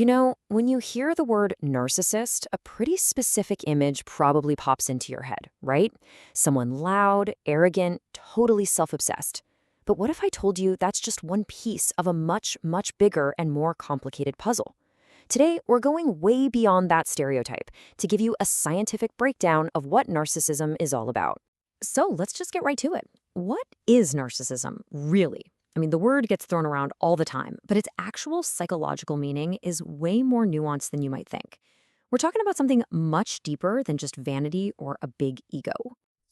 When you hear the word narcissist, a pretty specific image probably pops into your head, right? Someone loud, arrogant, totally self-obsessed. But what if I told you that's just one piece of a much, much bigger and more complicated puzzle? Today, we're going way beyond that stereotype to give you a scientific breakdown of what narcissism is all about. So let's just get right to it. What is narcissism, really? The word gets thrown around all the time, but its actual psychological meaning is way more nuanced than you might think. We're talking about something much deeper than just vanity or a big ego.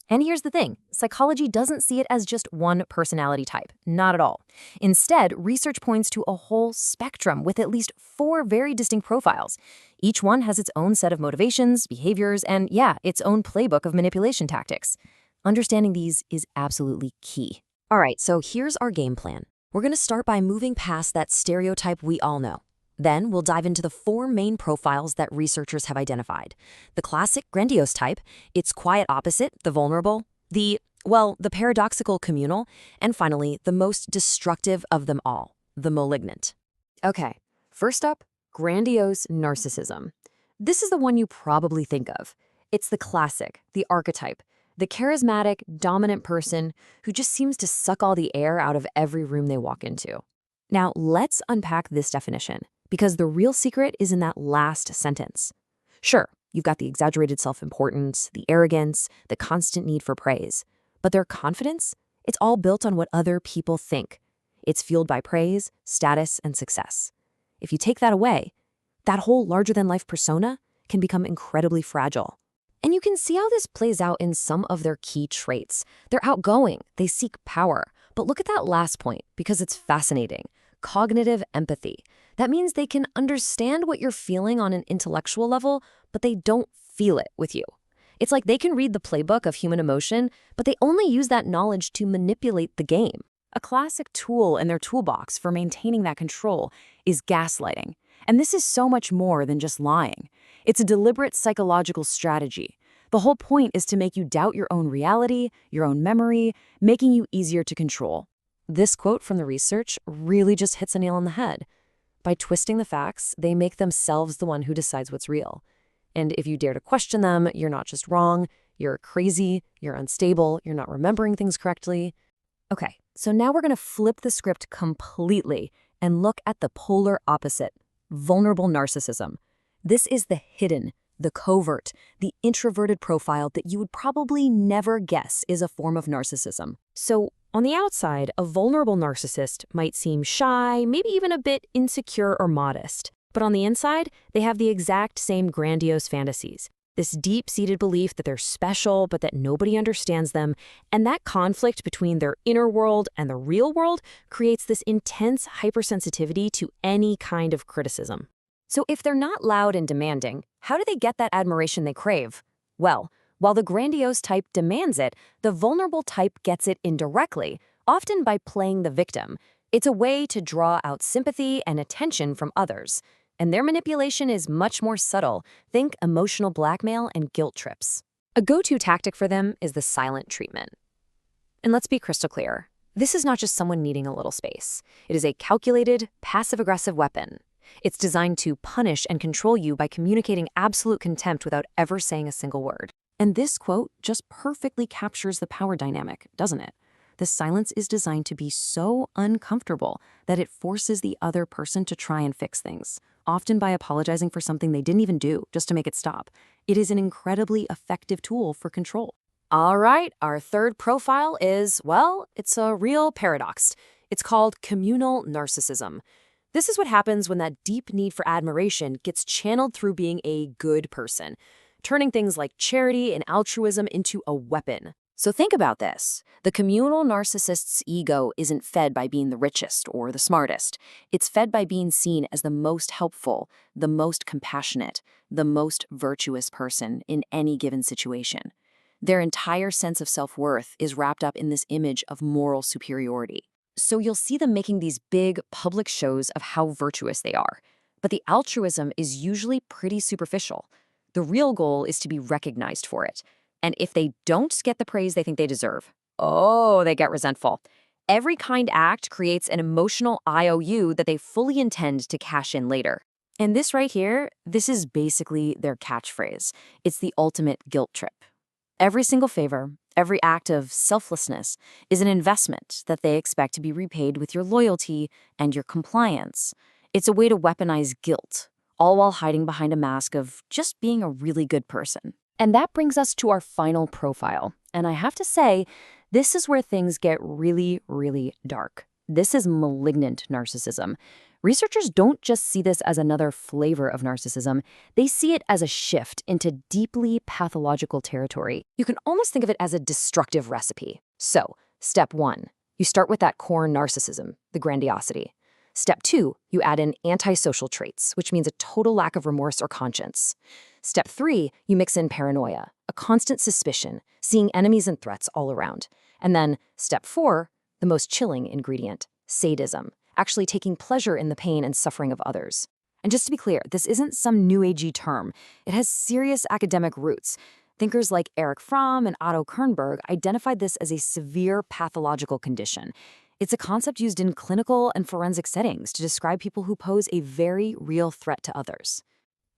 And here's the thing, psychology doesn't see it as just one personality type, not at all. Instead, research points to a whole spectrum with at least 4 very distinct profiles. Each one has its own set of motivations, behaviors, and its own playbook of manipulation tactics. Understanding these is absolutely key. All right, so here's our game plan. We're going to start by moving past that stereotype we all know. Then we'll dive into the 4 main profiles that researchers have identified. The classic grandiose type, its quiet opposite, the vulnerable, the paradoxical communal, and finally, the most destructive of them all, the malignant. Okay, first up, grandiose narcissism. This is the one you probably think of. It's the classic, the archetype, the charismatic, dominant person who just seems to suck all the air out of every room they walk into. Now, let's unpack this definition, because the real secret is in that last sentence. Sure, you've got the exaggerated self-importance, the arrogance, the constant need for praise. But their confidence? It's all built on what other people think. It's fueled by praise, status, and success. If you take that away, that whole larger-than-life persona can become incredibly fragile. And you can see how this plays out in some of their key traits. They're outgoing, they seek power. But look at that last point, because it's fascinating. Cognitive empathy. That means they can understand what you're feeling on an intellectual level, but they don't feel it with you. It's like they can read the playbook of human emotion, but they only use that knowledge to manipulate the game. A classic tool in their toolbox for maintaining that control is gaslighting. And this is so much more than just lying. It's a deliberate psychological strategy. The whole point is to make you doubt your own reality, your own memory, making you easier to control. This quote from the research really just hits a nail on the head. By twisting the facts, they make themselves the one who decides what's real. And if you dare to question them, you're not just wrong, you're crazy, you're unstable, you're not remembering things correctly. Okay, so now we're going to flip the script completely and look at the polar opposite, vulnerable narcissism. This is the hidden, the covert, the introverted profile that you would probably never guess is a form of narcissism. So, on the outside, a vulnerable narcissist might seem shy, maybe even a bit insecure or modest. But on the inside, they have the exact same grandiose fantasies. This deep-seated belief that they're special, but that nobody understands them, and that conflict between their inner world and the real world creates this intense hypersensitivity to any kind of criticism. So if they're not loud and demanding, how do they get that admiration they crave? Well, while the grandiose type demands it, the vulnerable type gets it indirectly, often by playing the victim. It's a way to draw out sympathy and attention from others. And their manipulation is much more subtle. Think emotional blackmail and guilt trips. A go-to tactic for them is the silent treatment. And let's be crystal clear. This is not just someone needing a little space. It is a calculated, passive-aggressive weapon. It's designed to punish and control you by communicating absolute contempt without ever saying a single word. And this quote just perfectly captures the power dynamic, doesn't it? The silence is designed to be so uncomfortable that it forces the other person to try and fix things, often by apologizing for something they didn't even do just to make it stop. It is an incredibly effective tool for control. All right, our third profile is, it's a real paradox. It's called communal narcissism. This is what happens when that deep need for admiration gets channeled through being a good person, turning things like charity and altruism into a weapon. So think about this. The communal narcissist's ego isn't fed by being the richest or the smartest. It's fed by being seen as the most helpful, the most compassionate, the most virtuous person in any given situation. Their entire sense of self-worth is wrapped up in this image of moral superiority. So you'll see them making these big public shows of how virtuous they are. But the altruism is usually pretty superficial. The real goal is to be recognized for it. And if they don't get the praise they think they deserve, they get resentful. Every kind act creates an emotional IOU that they fully intend to cash in later. And this right here, this is basically their catchphrase. It's the ultimate guilt trip. Every single favor, every act of selflessness is an investment that they expect to be repaid with your loyalty and your compliance. It's a way to weaponize guilt, all while hiding behind a mask of just being a really good person. And that brings us to our final profile. And I have to say, this is where things get really, really dark. This is malignant narcissism. Researchers don't just see this as another flavor of narcissism, they see it as a shift into deeply pathological territory. You can almost think of it as a destructive recipe. So, step 1, you start with that core narcissism, the grandiosity. Step 2, you add in antisocial traits, which means a total lack of remorse or conscience. Step 3, you mix in paranoia, a constant suspicion, seeing enemies and threats all around. And then, step 4, the most chilling ingredient, sadism, actually taking pleasure in the pain and suffering of others. And just to be clear, this isn't some new agey term. It has serious academic roots. Thinkers like Fromm and Kernberg identified this as a severe pathological condition. It's a concept used in clinical and forensic settings to describe people who pose a very real threat to others.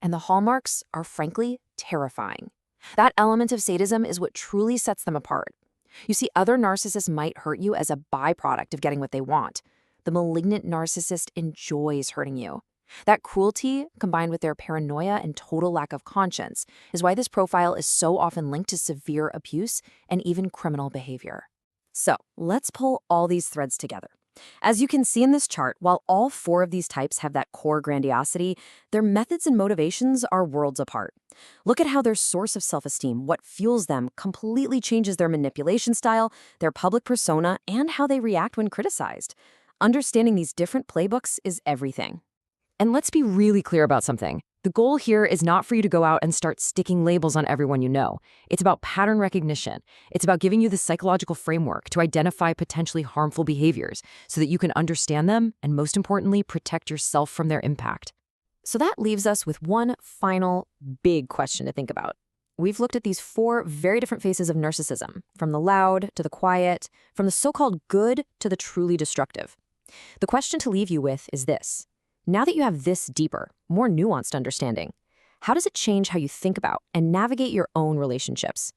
And the hallmarks are frankly terrifying. That element of sadism is what truly sets them apart. You see, other narcissists might hurt you as a byproduct of getting what they want. The malignant narcissist enjoys hurting you. That cruelty, combined with their paranoia and total lack of conscience, is why this profile is so often linked to severe abuse and even criminal behavior. So, let's pull all these threads together. As you can see in this chart, while all 4 of these types have that core grandiosity, their methods and motivations are worlds apart. Look at how their source of self-esteem, what fuels them, completely changes their manipulation style, their public persona, and how they react when criticized. Understanding these different playbooks is everything. And let's be really clear about something. The goal here is not for you to go out and start sticking labels on everyone you know. It's about pattern recognition. It's about giving you the psychological framework to identify potentially harmful behaviors so that you can understand them and, most importantly, protect yourself from their impact. So that leaves us with one final big question to think about. We've looked at these 4 very different faces of narcissism, from the loud to the quiet, from the so-called good to the truly destructive. The question to leave you with is this. Now that you have this deeper, more nuanced understanding, how does it change how you think about and navigate your own relationships?